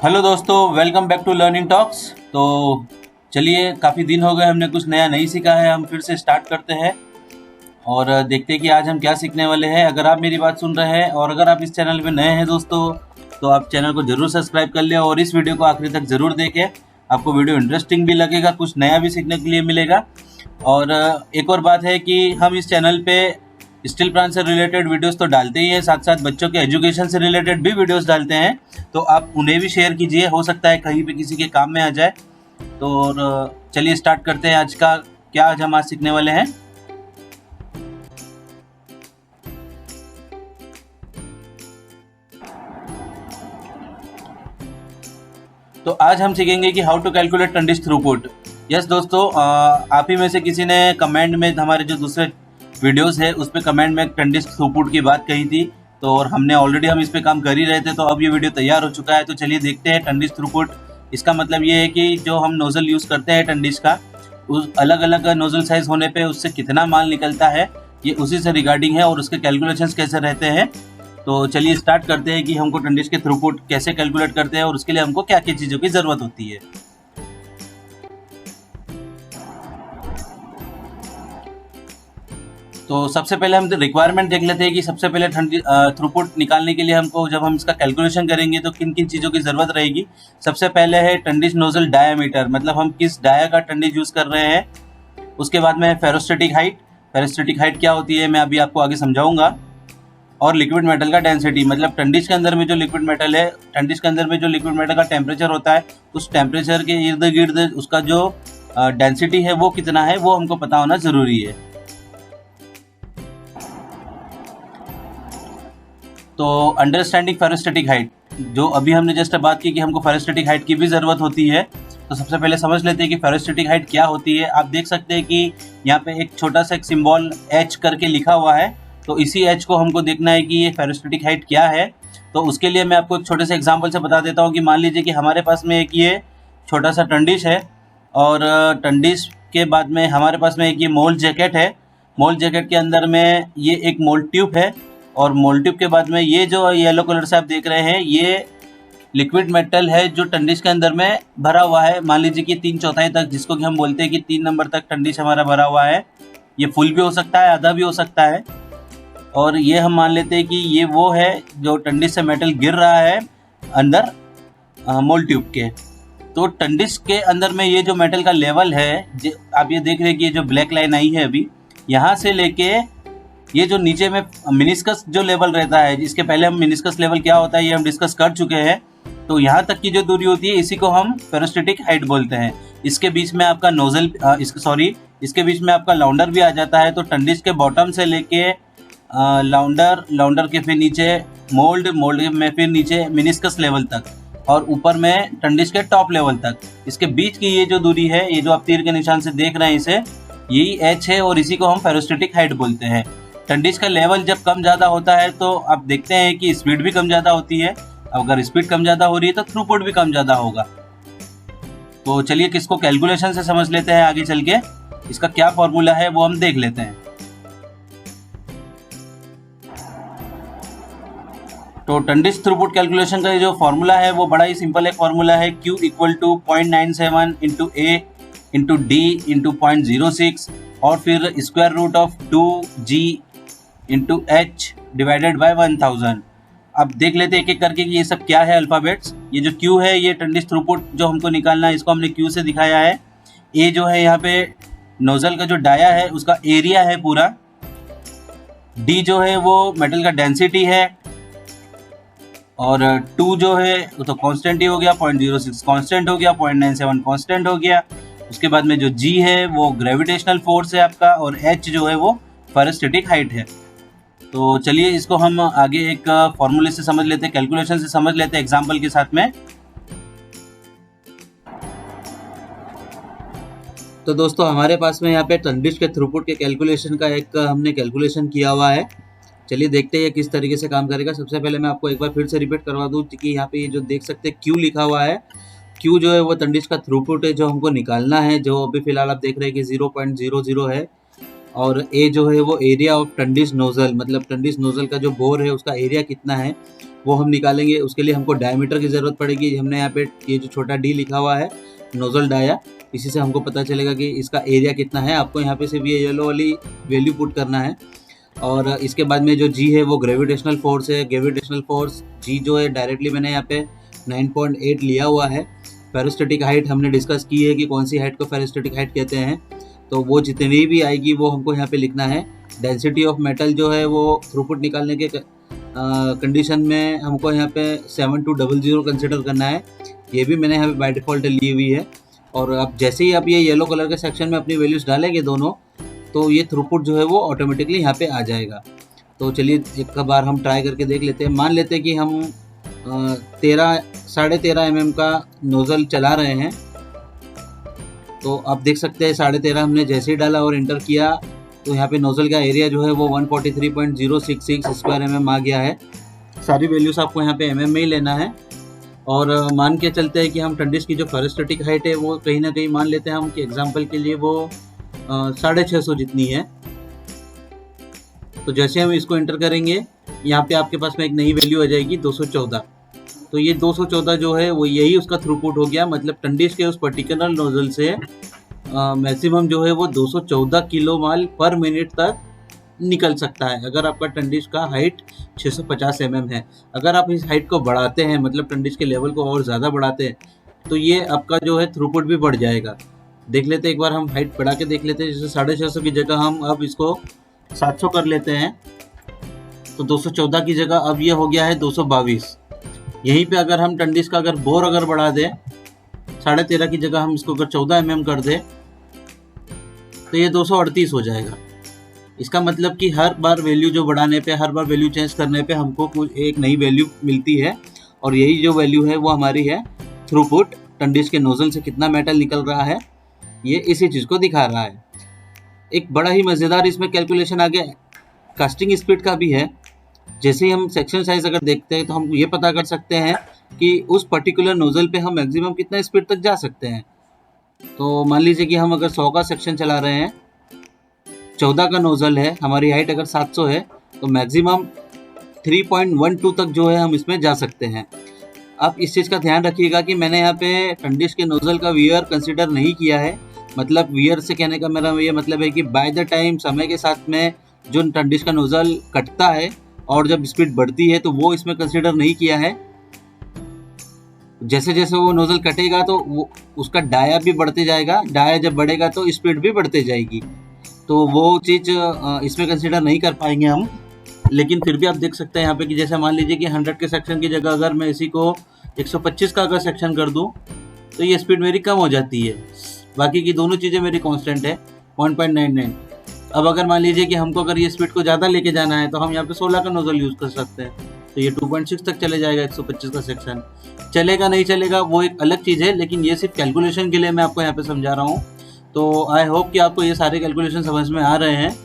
Hello दोस्तों, welcome back to Learning Talks. तो चलिए, काफ़ी दिन हो गए, हमने कुछ नया नहीं सीखा है। हम फिर से स्टार्ट करते हैं और देखते हैं कि आज हम क्या सीखने वाले हैं। अगर आप मेरी बात सुन रहे हैं और अगर आप इस चैनल पे नए हैं दोस्तों, तो आप चैनल को ज़रूर सब्सक्राइब कर लें और इस वीडियो को आखिरी तक ज़रूर देखें। आपको वीडियो इंटरेस्टिंग भी लगेगा, कुछ नया भी सीखने के लिए मिलेगा। और एक और बात है कि हम इस चैनल पे स्टील प्लांट से रिलेटेड वीडियोस तो डालते ही हैं, साथ साथ बच्चों के एजुकेशन से रिलेटेड भी वीडियोस डालते हैं। तो आप उन्हें भी शेयर कीजिए, हो सकता है कहीं पे किसी के काम में आ जाए। तो चलिए स्टार्ट करते हैं आज का। क्या आज सीखने वाले हैं? तो आज हम सीखेंगे कि how to calculate tundish throughput. Yes दोस्तों, आप ही में से किसी ने कमेंट में हमारे जो दूसरे वीडियोस है उस पर कमेंट में टंडिश थ्रूपुट की बात कही थी। तो और हमने ऑलरेडी हम इस पे काम कर ही रहे थे, तो अब ये वीडियो तैयार हो चुका है। तो चलिए देखते हैं टंडिश थ्रूपुट। इसका मतलब ये है कि जो हम नोज़ल यूज़ करते हैं टंडिश का, उस अलग अलग नोज़ल साइज़ होने पे उससे कितना माल निकलता है, ये उसी से रिगार्डिंग है और उसके कैलकुलेशंस कैसे रहते हैं। तो चलिए स्टार्ट करते हैं कि हमको टंडिश के थ्रूपुट कैसे कैलकुलेट करते हैं और उसके लिए हमको क्या क्या चीज़ों की ज़रूरत होती है। तो सबसे पहले हम रिक्वायरमेंट देख लेते हैं कि सबसे पहले थ्रूपुट निकालने के लिए हमको, जब हम इसका कैलकुलेशन करेंगे तो किन किन चीज़ों की ज़रूरत रहेगी। सबसे पहले है टंडिश नोजल डायामीटर, मतलब हम किस डाया का टंडिश यूज़ कर रहे हैं। उसके बाद में है फेरोस्टेटिक हाइट। फेरोस्टेटिक हाइट क्या होती है मैं अभी आपको आगे समझाऊंगा। और लिक्विड मेटल का डेंसिटी, मतलब टंडिश के अंदर में जो लिक्विड मेटल है, टंडिश के अंदर में जो लिक्विड मेटल का टेम्परेचर होता है, उस टेम्परेचर के इर्द गिर्द उसका जो डेंसिटी है वो कितना है, वो हमको पता होना ज़रूरी है। तो अंडरस्टैंडिंग फेरोस्टेटिक हाइट, जो अभी हमने जस्ट बात की कि हमको फेरोस्टेटिक हाइट की भी ज़रूरत होती है। तो सबसे पहले समझ लेते हैं कि फेरोस्टेटिक हाइट क्या होती है। आप देख सकते हैं कि यहाँ पे एक छोटा सा एक सिंबल एच करके लिखा हुआ है। तो इसी एच को हमको देखना है कि ये फेरोस्टेटिक हाइट क्या है। तो उसके लिए मैं आपको एक छोटे से एग्जाम्पल से बता देता हूँ कि मान लीजिए कि हमारे पास में एक ये छोटा सा टंडिश है और टंडिश के बाद में हमारे पास में एक ये मोल्ड जैकेट है। मोल्ड जैकेट के अंदर में ये एक मोल्ड ट्यूब है और मोल्ड ट्यूब के बाद में ये जो येलो कलर से आप देख रहे हैं, ये लिक्विड मेटल है जो टंडिश के अंदर में भरा हुआ है। मान लीजिए कि 3/4 तक, जिसको कि हम बोलते हैं कि 3 नंबर तक टंडिश हमारा भरा हुआ है। ये फुल भी हो सकता है, आधा भी हो सकता है। और ये हम मान लेते हैं कि ये वो है जो टंडिश से मेटल गिर रहा है अंदर मोल्ड ट्यूब के। तो टंडिश के अंदर में ये जो मेटल का लेवल है, आप ये देख रहे हैं कि ये जो ब्लैक लाइन आई है अभी, यहाँ से लेके ये जो नीचे में मिनिस्कस जो लेवल रहता है, इसके पहले हम मिनिस्कस लेवल क्या होता है ये हम डिस्कस कर चुके हैं। तो यहाँ तक की जो दूरी होती है इसी को हम फेरोस्टेटिक हाइट बोलते हैं। इसके बीच में आपका नोजल इसके बीच में आपका लाउंडर भी आ जाता है। तो टंडिश के बॉटम से लेके लाउंडर के फिर नीचे मोल्ड में फिर नीचे मिनिस्कस लेवल तक और ऊपर में टंडिश के टॉप लेवल तक, इसके बीच की ये जो दूरी है, ये जो आप तीर के निशान से देख रहे हैं, इसे यही एच है और इसी को हम फेरोस्टेटिक हाइट बोलते हैं। टंडिश का लेवल जब कम ज़्यादा होता है तो आप देखते हैं कि स्पीड भी कम ज़्यादा होती है। अगर स्पीड कम ज़्यादा हो रही है तो थ्रूपुट भी कम ज़्यादा होगा। तो चलिए किसको कैलकुलेशन से समझ लेते हैं आगे चल के। इसका क्या फॉर्मूला है वो हम देख लेते हैं। तो टंडिश थ्रूपुट कैलकुलेशन का जो फॉर्मूला है वो बड़ा ही सिंपल एक फॉर्मूला है। Q equal to 0.97 into A into D into 0.06 और फिर square root of 2G into H divided by 1000। अब देख लेते हैं एक एक करके कि ये सब क्या है अल्फ़ाबेट्स। ये जो Q है ये टंडिश थ्रूपुट जो हमको निकालना है, इसको हमने Q से दिखाया है। A जो है यहाँ पे नोज़ल का जो डाया है उसका एरिया है पूरा। D जो है वो मेटल का डेंसिटी है और 2 जो है वो तो कांस्टेंट ही हो गया, 0.06 कांस्टेंट हो गया, 0.97 कांस्टेंट हो गया। उसके बाद में जो G है वो ग्रेविटेशनल फोर्स है आपका और H जो है वो फेरोस्टेटिक हाइट है। तो चलिए इसको हम आगे एक फॉर्मूले से समझ लेते हैं, कैलकुलेशन से समझ लेते हैं एग्जाम्पल के साथ में। तो दोस्तों हमारे पास में यहाँ पे टंडिश के थ्रूपुट के कैलकुलेशन का एक हमने कैलकुलेशन किया हुआ है। चलिए देखते हैं किस तरीके से काम करेगा। सबसे पहले मैं आपको एक बार फिर से रिपीट करवा दूँ कि यहाँ पे ये जो देख सकते हैं Q लिखा हुआ है, Q जो है वो टंडिश का थ्रूपुट है जो हमको निकालना है, जो अभी फिलहाल आप देख रहे हैं कि 0.00 है। और ए जो है वो एरिया ऑफ टंडिश नोजल, मतलब टंडिश नोजल का जो बोर है उसका एरिया कितना है वो हम निकालेंगे। उसके लिए हमको डायमीटर की ज़रूरत पड़ेगी। हमने यहाँ पे ये जो छोटा डी लिखा हुआ है नोजल डाया, इसी से हमको पता चलेगा कि इसका एरिया कितना है। आपको यहाँ पे सिर्फ ये येलो वाली वैल्यू पुट करना है। और इसके बाद में जो जी है वो ग्रेविटेशनल फोर्स है। ग्रेविटेशनल फोर्स जी जो है डायरेक्टली मैंने यहाँ पे 9.8 लिया हुआ है। फेरोस्टैटिक हाइट हमने डिस्कस की है कि कौन सी हाइट को फेरोस्टैटिक हाइट कहते हैं, तो वो जितनी भी आएगी वो हमको यहाँ पे लिखना है। डेंसिटी ऑफ मेटल जो है वो थ्रूपुट निकालने के कंडीशन में हमको यहाँ पे 7200 कंसिडर करना है। ये भी मैंने यहाँ पे बाय डिफ़ॉल्ट ली हुई है। और अब जैसे ही आप ये येलो कलर के सेक्शन में अपनी वैल्यूज़ डालेंगे दोनों, तो ये थ्रूपुट जो है वो ऑटोमेटिकली यहाँ पे आ जाएगा। तो चलिए एक बार हम ट्राई करके देख लेते हैं। मान लेते हैं कि हम 13.5 mm का नोज़ल चला रहे हैं। तो आप देख सकते हैं 13.5 हमने जैसे ही डाला और इंटर किया तो यहाँ पे नोज़ल का एरिया जो है वो 143.066 स्क्वायर mm आ गया है। सारी वैल्यूज़ आपको यहाँ पे mm में ही लेना है। और मान के चलते हैं कि हम टंडिस की जो फेरोस्टैटिक हाइट है वो कहीं ना कहीं मान लेते हैं हम कि एग्जाम्पल के लिए वो 650 जितनी है। तो जैसे हम इसको इंटर करेंगे यहाँ पे आपके पास में एक नई वैल्यू आ जाएगी 214। तो ये 214 जो है वो यही उसका थ्रूपुट हो गया। मतलब टंडिस के उस पर्टिकुलर नोजल से मैक्सिमम जो है वो 214 किलो माल पर मिनट तक निकल सकता है, अगर आपका टंडिस का हाइट 650 mm है। अगर आप इस हाइट को बढ़ाते हैं, मतलब टंडिस के लेवल को और ज़्यादा बढ़ाते हैं, तो ये आपका जो है थ्रूपुट भी बढ़ जाएगा। देख लेते हैं एक बार, हम हाइट बढ़ा के देख लेते हैं। जैसे 650 की जगह हम अब इसको 700 कर लेते हैं, तो 214 की जगह अब ये हो गया है 222। यहीं पे अगर हम टंडिस का अगर बोर अगर बढ़ा दें, 13.5 की जगह हम इसको अगर 14 mm कर दें, तो ये 238 हो जाएगा। इसका मतलब कि हर बार वैल्यू जो बढ़ाने पे, हर बार वैल्यू चेंज करने पे हमको कुछ एक नई वैल्यू मिलती है। और यही जो वैल्यू है वो हमारी है थ्रूपुट। टंडिस के नोजल से कितना मेटल निकल रहा है, ये इसी चीज़ को दिखा रहा है। एक बड़ा ही मज़ेदार इसमें कैलकुलेशन आगे कास्टिंग स्पीड का भी है। जैसे ही हम सेक्शन साइज अगर देखते हैं तो हम ये पता कर सकते हैं कि उस पर्टिकुलर नोजल पे हम मैक्सिमम कितना स्पीड तक जा सकते हैं। तो मान लीजिए कि हम अगर 100 का सेक्शन चला रहे हैं, 14 का नोजल है, हमारी हाइट अगर 700 है, तो मैक्सिमम 3.12 तक जो है हम इसमें जा सकते हैं। आप इस चीज़ का ध्यान रखिएगा कि मैंने यहाँ पे टंडिस के नोजल का वियर कंसिडर नहीं किया है। मतलब वियर से कहने का मेरा ये मतलब है कि बाय द टाइम, समय के साथ में जो टंडिस का नोजल कटता है और जब स्पीड बढ़ती है तो वो इसमें कंसिडर नहीं किया है। जैसे जैसे वो नोजल कटेगा तो वो उसका डाया भी बढ़ते जाएगा, डाया जब बढ़ेगा तो स्पीड भी बढ़ते जाएगी। तो वो चीज़ इसमें कंसिडर नहीं कर पाएंगे हम। लेकिन फिर भी आप देख सकते हैं यहाँ पे कि जैसे मान लीजिए कि 100 के सेक्शन की जगह अगर मैं इसी को 125 का अगर सेक्शन कर दूँ, तो ये स्पीड मेरी कम हो जाती है। बाकी की दोनों चीज़ें मेरी कांस्टेंट है 1.99। अब अगर मान लीजिए कि हमको अगर ये स्पीड को ज़्यादा लेके जाना है, तो हम यहाँ पे 16 का नोजल यूज़ कर सकते हैं। तो ये 2.6 तक चले जाएगा 125 का सेक्शन। चलेगा नहीं चलेगा वो एक अलग चीज़ है, लेकिन ये सिर्फ कैलकुलेशन के लिए मैं आपको यहाँ पे समझा रहा हूँ। तो आई होप कि आपको ये सारे कैलकुलेशन समझ में आ रहे हैं।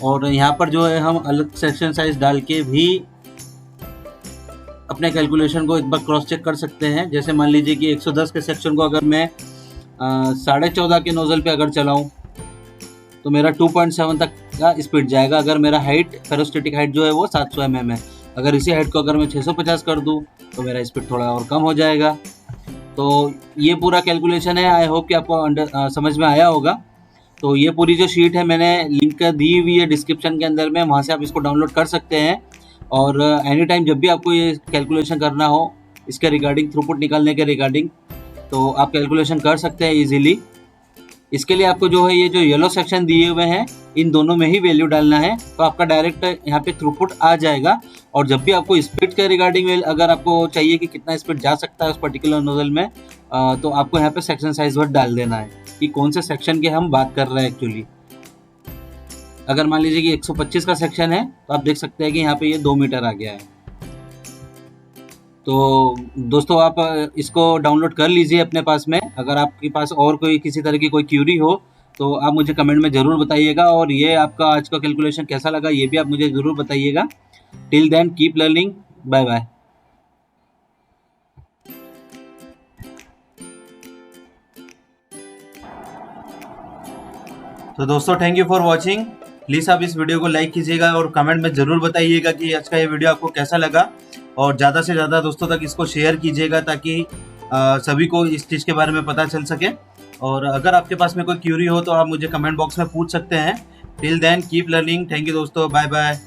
और यहाँ पर जो है हम अलग सेक्शन साइज डाल के भी अपने कैलकुलेशन को एक बार क्रॉस चेक कर सकते हैं। जैसे मान लीजिए कि 110 के सेक्शन को अगर मैं 14.5 के नोजल पे अगर चलाऊं, तो मेरा 2.7 तक का स्पीड जाएगा। अगर मेरा हाइट, फेरोस्टैटिक हाइट जो है वो 700 mm है। अगर इसी हाइट को अगर मैं 650 कर दूं, तो मेरा स्पीड थोड़ा और कम हो जाएगा। तो ये पूरा कैलकुलेशन है। आई होप कि आपको समझ में आया होगा। तो ये पूरी जो शीट है मैंने लिंक दी हुई है डिस्क्रिप्शन के अंदर में, वहाँ से आप इसको डाउनलोड कर सकते हैं। और एनी टाइम जब भी आपको ये कैलकुलेशन करना हो इसके रिगार्डिंग, थ्रूपुट निकालने के रिगार्डिंग, तो आप कैलकुलेशन कर सकते हैं ईजिली। इसके लिए आपको जो है ये जो येलो सेक्शन दिए हुए हैं, इन दोनों में ही वैल्यू डालना है, तो आपका डायरेक्ट यहाँ पे थ्रूपुट आ जाएगा। और जब भी आपको स्पीड के रिगार्डिंग अगर आपको चाहिए कि कितना स्पीड जा सकता है उस पर्टिकुलर नोजल में, तो आपको यहाँ पे सेक्शन साइज वर्ड डाल देना है कि कौन से सेक्शन के हम बात कर रहे हैं एक्चुअली। अगर मान लीजिए कि 125 का सेक्शन है, तो आप देख सकते हैं कि यहाँ पे ये 2 मीटर आ गया है। तो दोस्तों आप इसको डाउनलोड कर लीजिए अपने पास में। अगर आपके पास और कोई किसी तरह की कोई क्यूरी हो तो आप मुझे कमेंट में ज़रूर बताइएगा। और ये आपका आज का कैलकुलेशन कैसा लगा ये भी आप मुझे ज़रूर बताइएगा। Till then keep learning, bye bye. तो दोस्तों thank you for watching. Please आप इस वीडियो को लाइक कीजिएगा और कमेंट में ज़रूर बताइएगा कि आज का ये वीडियो आपको कैसा लगा। और ज़्यादा से ज़्यादा दोस्तों तक इसको शेयर कीजिएगा ताकि सभी को इस चीज़ के बारे में पता चल सके। और अगर आपके पास में कोई क्यूरी हो तो आप मुझे कमेंट बॉक्स में पूछ सकते हैं। Till then keep learning. Thank you दोस्तों, बाय बाय।